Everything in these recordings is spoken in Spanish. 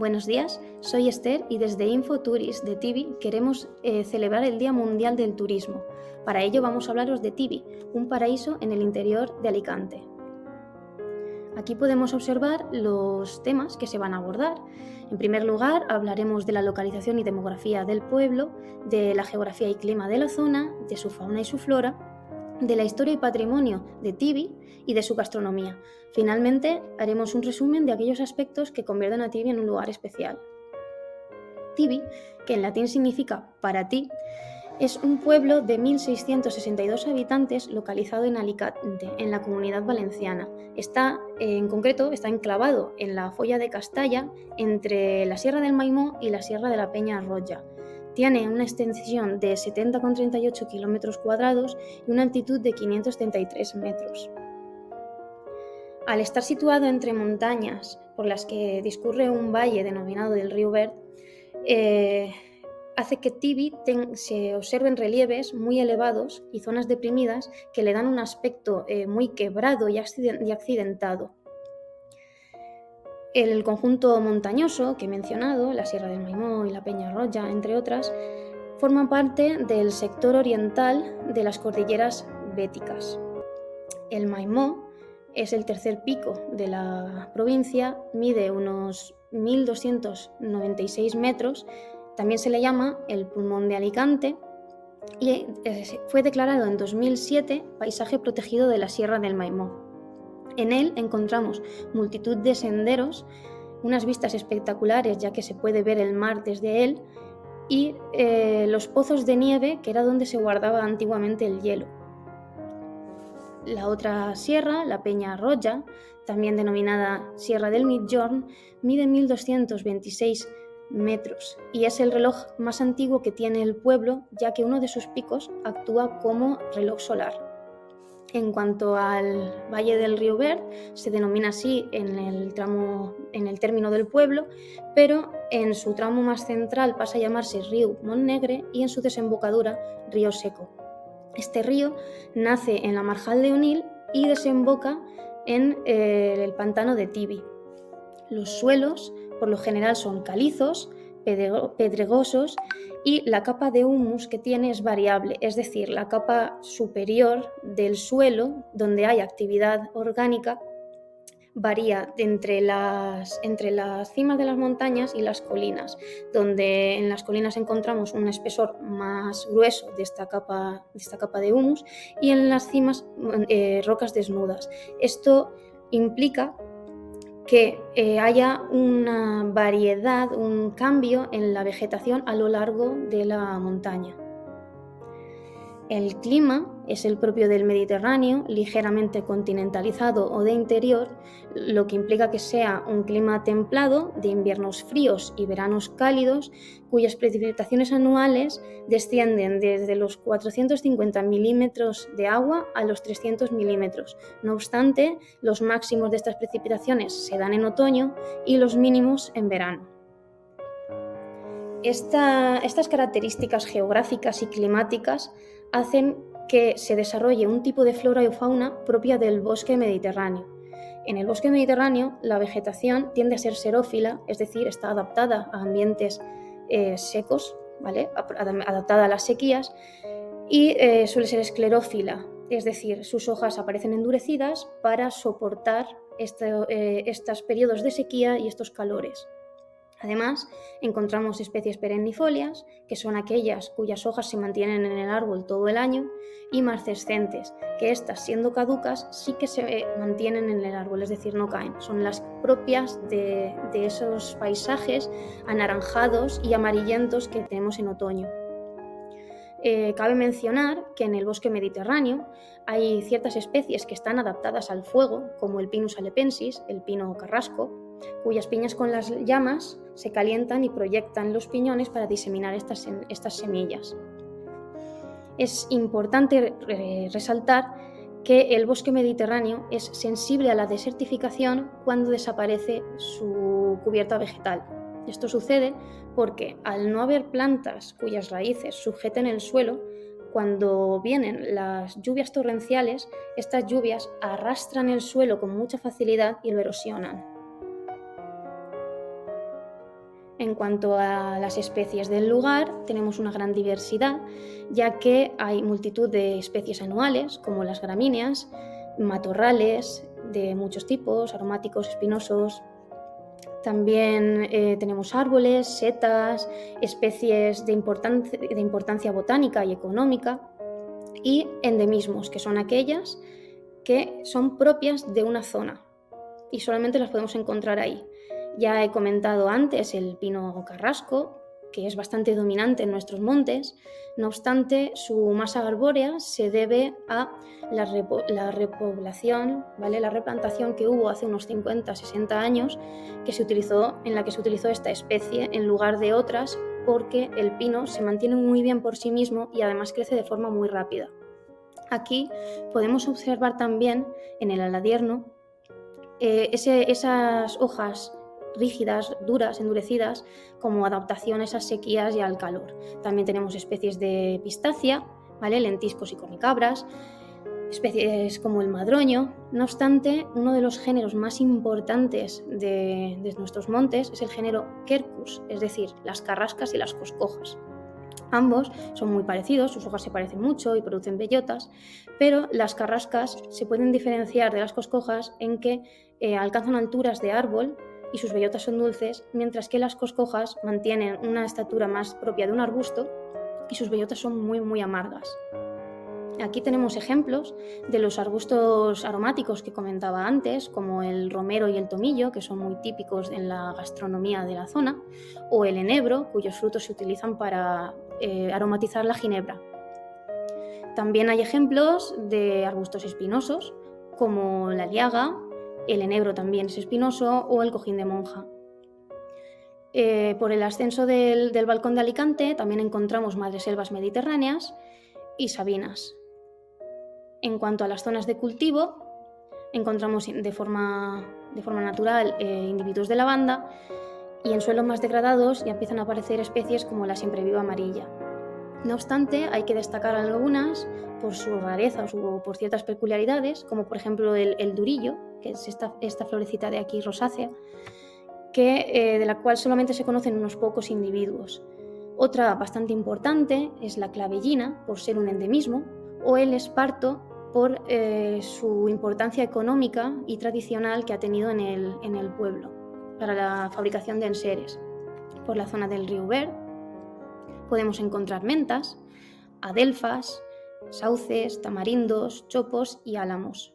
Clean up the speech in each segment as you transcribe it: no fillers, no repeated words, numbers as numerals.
Buenos días, soy Esther y desde InfoTuris de Tibi queremos celebrar el Día Mundial del Turismo. Para ello vamos a hablaros de Tibi, un paraíso en el interior de Alicante. Aquí podemos observar los temas que se van a abordar. En primer lugar, hablaremos de la localización y demografía del pueblo, de la geografía y clima de la zona, de su fauna y su flora, de la historia y patrimonio de Tibi y de su gastronomía. Finalmente, haremos un resumen de aquellos aspectos que convierten a Tibi en un lugar especial. Tibi, que en latín significa para ti, es un pueblo de 1.662 habitantes localizado en Alicante, en la Comunidad Valenciana. En concreto, está enclavado en la Folla de Castalla, entre la Sierra del Maimó y la Sierra de la Peña Roja. Tiene una extensión de 70,38 kilómetros cuadrados y una altitud de 533 metros. Al estar situado entre montañas por las que discurre un valle denominado del río Verd, hace que Tibi se observen relieves muy elevados y zonas deprimidas que le dan un aspecto muy quebrado y accidentado. El conjunto montañoso que he mencionado, la Sierra del Maimó y la Peña Roja, entre otras, forman parte del sector oriental de las cordilleras béticas. El Maimó es el tercer pico de la provincia, mide unos 1.296 metros, también se le llama el pulmón de Alicante y fue declarado en 2007 paisaje protegido de la Sierra del Maimó. En él encontramos multitud de senderos, unas vistas espectaculares ya que se puede ver el mar desde él y los pozos de nieve, que era donde se guardaba antiguamente el hielo. La otra sierra, la Peña Roja, también denominada Sierra del Migjorn, mide 1.226 metros y es el reloj más antiguo que tiene el pueblo, ya que uno de sus picos actúa como reloj solar. En cuanto al Valle del Río Verd, se denomina así en el término del pueblo, pero en su tramo más central pasa a llamarse Río Montnegre y en su desembocadura Río Seco. Este río nace en la marjal de Onil y desemboca en el pantano de Tibi. Los suelos, por lo general, son calizos, pedregosos y la capa de humus que tiene es variable, es decir, la capa superior del suelo, donde hay actividad orgánica, varía entre las cimas de las montañas y las colinas, donde en las colinas encontramos un espesor más grueso de esta capa de humus y en las cimas rocas desnudas. Esto implica que haya una variedad, un cambio en la vegetación a lo largo de la montaña. El clima es el propio del Mediterráneo, ligeramente continentalizado o de interior, lo que implica que sea un clima templado, de inviernos fríos y veranos cálidos, cuyas precipitaciones anuales descienden desde los 450 milímetros de agua a los 300 milímetros. No obstante, los máximos de estas precipitaciones se dan en otoño y los mínimos en verano. Estas características geográficas y climáticas hacen que se desarrolle un tipo de flora y fauna propia del bosque mediterráneo. En el bosque mediterráneo, la vegetación tiende a ser xerófila, es decir, está adaptada a ambientes secos, ¿vale? Adaptada a las sequías, y suele ser esclerófila, es decir, sus hojas aparecen endurecidas para soportar estos periodos de sequía y estos calores. Además, encontramos especies perennifolias, que son aquellas cuyas hojas se mantienen en el árbol todo el año, y marcescentes, que estas, siendo caducas, sí que se mantienen en el árbol, es decir, no caen. Son las propias de esos paisajes anaranjados y amarillentos que tenemos en otoño. Cabe mencionar que en el bosque mediterráneo hay ciertas especies que están adaptadas al fuego, como el Pinus alepensis, el pino carrasco, cuyas piñas con las llamas se calientan y proyectan los piñones para diseminar estas semillas. Es importante resaltar que el bosque mediterráneo es sensible a la desertificación cuando desaparece su cubierta vegetal. Esto sucede porque al no haber plantas cuyas raíces sujeten el suelo, cuando vienen las lluvias torrenciales, estas lluvias arrastran el suelo con mucha facilidad y lo erosionan. En cuanto a las especies del lugar, tenemos una gran diversidad, ya que hay multitud de especies anuales, como las gramíneas, matorrales de muchos tipos, aromáticos, espinosos. También tenemos árboles, setas, especies de importancia botánica y económica, y endemismos, que son aquellas que son propias de una zona y solamente las podemos encontrar ahí. Ya he comentado antes el pino carrasco, que es bastante dominante en nuestros montes. No obstante, su masa arbórea se debe a la repoblación, ¿vale? La replantación que hubo hace unos 50-60 años en la que se utilizó esta especie en lugar de otras, porque el pino se mantiene muy bien por sí mismo y además crece de forma muy rápida. Aquí podemos observar también en el aladierno esas hojas rígidas, duras, endurecidas, como adaptación a esas sequías y al calor. También tenemos especies de pistacia, ¿vale? Lentiscos y cornicabras, especies como el madroño. No obstante, uno de los géneros más importantes de nuestros montes es el género Quercus, es decir, las carrascas y las coscojas. Ambos son muy parecidos, sus hojas se parecen mucho y producen bellotas, pero las carrascas se pueden diferenciar de las coscojas en que alcanzan alturas de árbol y sus bellotas son dulces, mientras que las coscojas mantienen una estatura más propia de un arbusto y sus bellotas son muy, muy amargas. Aquí tenemos ejemplos de los arbustos aromáticos que comentaba antes, como el romero y el tomillo, que son muy típicos en la gastronomía de la zona, o el enebro, cuyos frutos se utilizan para aromatizar la ginebra. También hay ejemplos de arbustos espinosos, como la liaga, el enebro también es espinoso, o el cojín de monja. Por el ascenso del balcón de Alicante también encontramos madreselvas mediterráneas y sabinas. En cuanto a las zonas de cultivo, encontramos de forma natural individuos de lavanda, y en suelos más degradados ya empiezan a aparecer especies como la siempreviva amarilla. No obstante, hay que destacar algunas por su rareza o por ciertas peculiaridades, como por ejemplo el durillo, que es esta florecita de aquí rosácea, de la cual solamente se conocen unos pocos individuos. Otra bastante importante es la clavellina, por ser un endemismo, o el esparto, por su importancia económica y tradicional que ha tenido en el pueblo para la fabricación de enseres. Por la zona del río Ver podemos encontrar mentas, adelfas, sauces, tamarindos, chopos y álamos.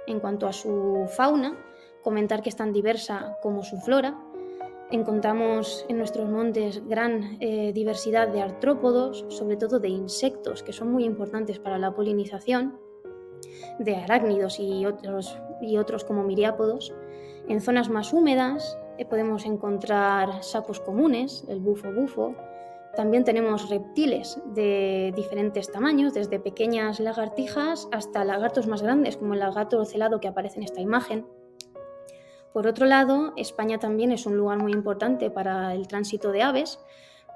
En cuanto a su fauna, comentar que es tan diversa como su flora. Encontramos en nuestros montes gran diversidad de artrópodos, sobre todo de insectos, que son muy importantes para la polinización, de arácnidos y otros como miriápodos. En zonas más húmedas podemos encontrar sapos comunes, el bufo. También tenemos reptiles de diferentes tamaños, desde pequeñas lagartijas hasta lagartos más grandes, como el lagarto ocelado que aparece en esta imagen. Por otro lado, España también es un lugar muy importante para el tránsito de aves,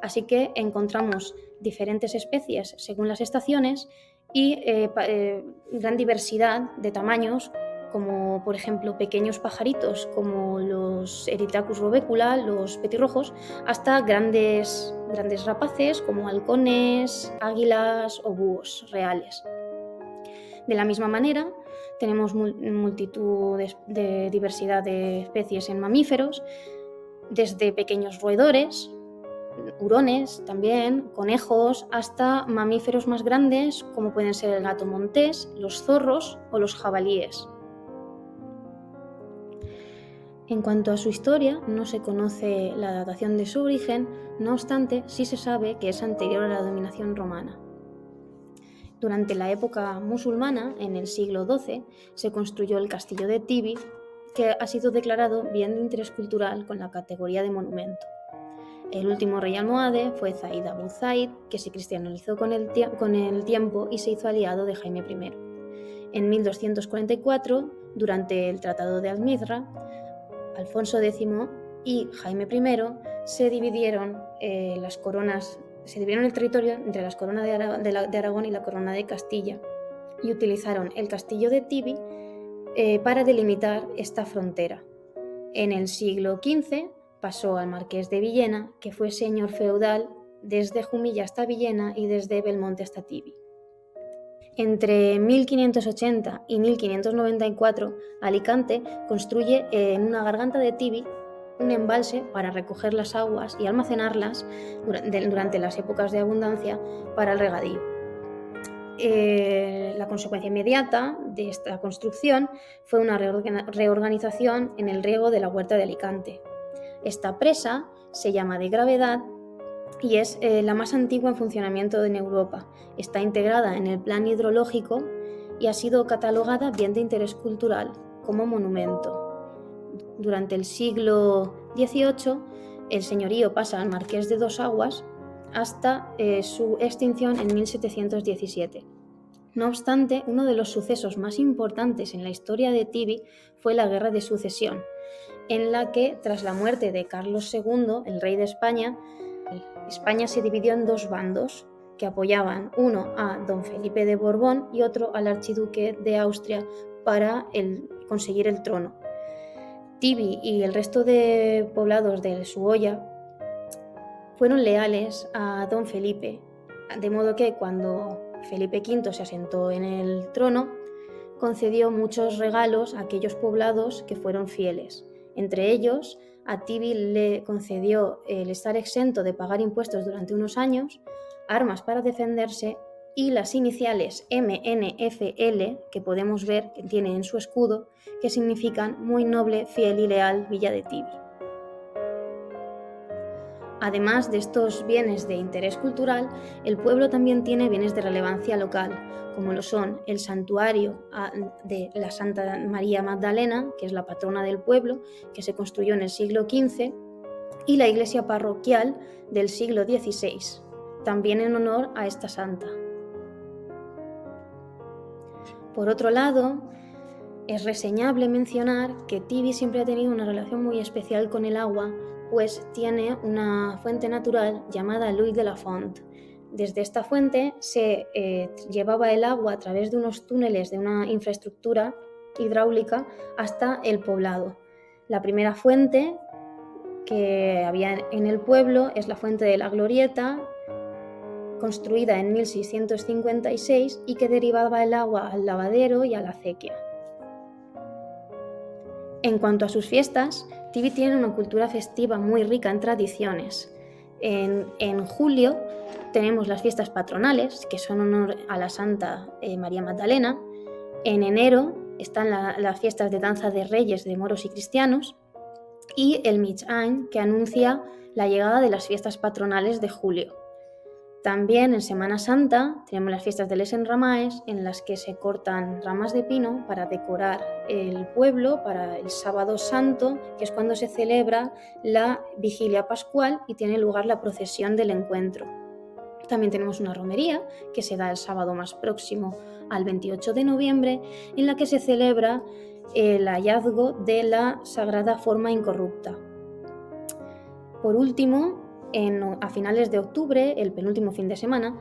así que encontramos diferentes especies según las estaciones y gran diversidad de tamaños, como por ejemplo pequeños pajaritos como los Erythracus robecula, los petirrojos, hasta grandes rapaces como halcones, águilas o búhos reales. De la misma manera, tenemos multitud de diversidad de especies en mamíferos, desde pequeños roedores, hurones también, conejos, hasta mamíferos más grandes como pueden ser el gato montés, los zorros o los jabalíes. En cuanto a su historia, no se conoce la datación de su origen, no obstante, sí se sabe que es anterior a la dominación romana. Durante la época musulmana, en el siglo XII, se construyó el castillo de Tibi, que ha sido declarado bien de interés cultural con la categoría de monumento. El último rey almohade fue Zaid Abu Zaid, que se cristianizó con el tiempo y se hizo aliado de Jaime I. En 1244, durante el Tratado de Almizra, Alfonso X y Jaime I se dividieron el territorio entre las coronas de Aragón y la corona de Castilla y utilizaron el castillo de Tibi para delimitar esta frontera. En el siglo XV pasó al marqués de Villena, que fue señor feudal desde Jumilla hasta Villena y desde Belmonte hasta Tibi. Entre 1580 y 1594, Alicante construye en una garganta de Tibi un embalse para recoger las aguas y almacenarlas durante las épocas de abundancia para el regadío. La consecuencia inmediata de esta construcción fue una reorganización en el riego de la huerta de Alicante. Esta presa se llama de gravedad y es la más antigua en funcionamiento en Europa. Está integrada en el plan hidrológico y ha sido catalogada bien de interés cultural como monumento. Durante el siglo XVIII, el señorío pasa al marqués de Dos Aguas hasta su extinción en 1717. No obstante, uno de los sucesos más importantes en la historia de Tibi fue la Guerra de Sucesión, en la que, tras la muerte de Carlos II, el rey de España, España se dividió en dos bandos que apoyaban, uno a don Felipe de Borbón y otro al archiduque de Austria para conseguir el trono. Tibi y el resto de poblados de su hoya fueron leales a don Felipe, de modo que cuando Felipe V se asentó en el trono, concedió muchos regalos a aquellos poblados que fueron fieles. Entre ellos, a Tibi le concedió el estar exento de pagar impuestos durante unos años, armas para defenderse y las iniciales MNFL, que podemos ver que tiene en su escudo, que significan Muy Noble, Fiel y Leal Villa de Tibi. Además de estos bienes de interés cultural, el pueblo también tiene bienes de relevancia local, como lo son el santuario de la Santa María Magdalena, que es la patrona del pueblo, que se construyó en el siglo XV, y la iglesia parroquial del siglo XVI, también en honor a esta santa. Por otro lado, es reseñable mencionar que Tibi siempre ha tenido una relación muy especial con el agua, pues tiene una fuente natural llamada Luy de la Font. Desde esta fuente se llevaba el agua a través de unos túneles de una infraestructura hidráulica hasta el poblado. La primera fuente que había en el pueblo es la fuente de la Glorieta, construida en 1656 y que derivaba el agua al lavadero y a la acequia. En cuanto a sus fiestas, Tibi tiene una cultura festiva muy rica en tradiciones. En julio tenemos las fiestas patronales, que son en honor a la Santa María Magdalena. En enero están las fiestas de danza de reyes de moros y cristianos. Y el Mig Any, que anuncia la llegada de las fiestas patronales de julio. También en Semana Santa tenemos las fiestas de les Enramaes, en las que se cortan ramas de pino para decorar el pueblo para el Sábado Santo, que es cuando se celebra la Vigilia Pascual y tiene lugar la procesión del encuentro. También tenemos una romería que se da el sábado más próximo al 28 de noviembre, en la que se celebra el hallazgo de la Sagrada Forma Incorrupta. Por último, a finales de octubre, el penúltimo fin de semana,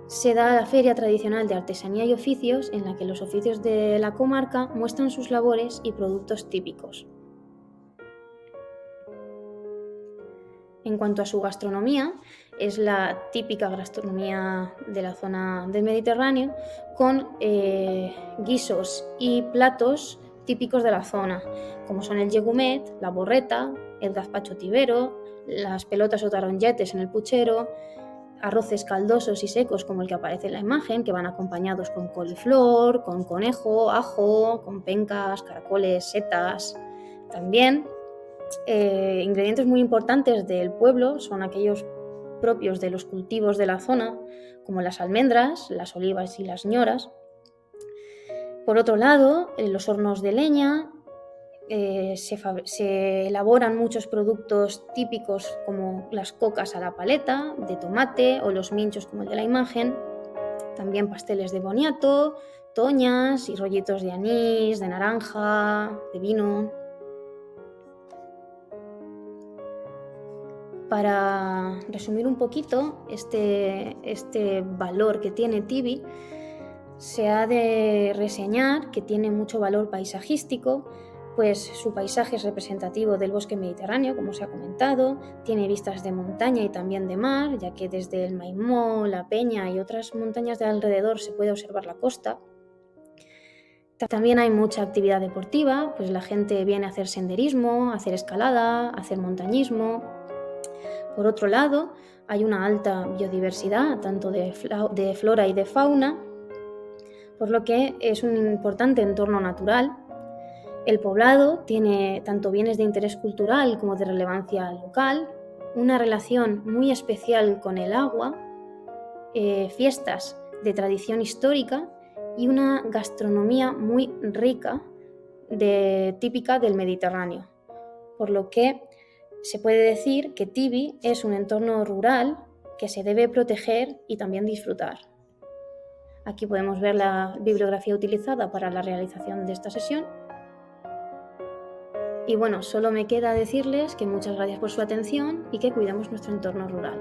se da la feria tradicional de artesanía y oficios, en la que los oficios de la comarca muestran sus labores y productos típicos. En cuanto a su gastronomía, es la típica gastronomía de la zona del Mediterráneo, con guisos y platos típicos de la zona, como son el llegumet, la borreta, el gazpacho tibero, las pelotas o tarongetes en el puchero, arroces caldosos y secos como el que aparece en la imagen, que van acompañados con coliflor, con conejo, ajo, con pencas, caracoles, setas. También ingredientes muy importantes del pueblo son aquellos propios de los cultivos de la zona, como las almendras, las olivas y las ñoras. Por otro lado, en los hornos de leña se elaboran muchos productos típicos como las cocas a la paleta, de tomate, o los minchos como el de la imagen. También pasteles de boniato, toñas y rollitos de anís, de naranja, de vino. Para resumir un poquito este valor que tiene Tibi, se ha de reseñar que tiene mucho valor paisajístico, Pues su paisaje es representativo del bosque mediterráneo, como se ha comentado, tiene vistas de montaña y también de mar, ya que desde el Maimó, la Peña y otras montañas de alrededor se puede observar la costa. También hay mucha actividad deportiva, pues la gente viene a hacer senderismo, a hacer escalada, a hacer montañismo. Por otro lado, hay una alta biodiversidad, tanto de flora y de fauna, por lo que es un importante entorno natural. El poblado tiene tanto bienes de interés cultural como de relevancia local, una relación muy especial con el agua, fiestas de tradición histórica y una gastronomía muy rica, típica del Mediterráneo. Por lo que se puede decir que Tibi es un entorno rural que se debe proteger y también disfrutar. Aquí podemos ver la bibliografía utilizada para la realización de esta sesión. Y bueno, solo me queda decirles que muchas gracias por su atención y que cuidemos nuestro entorno rural.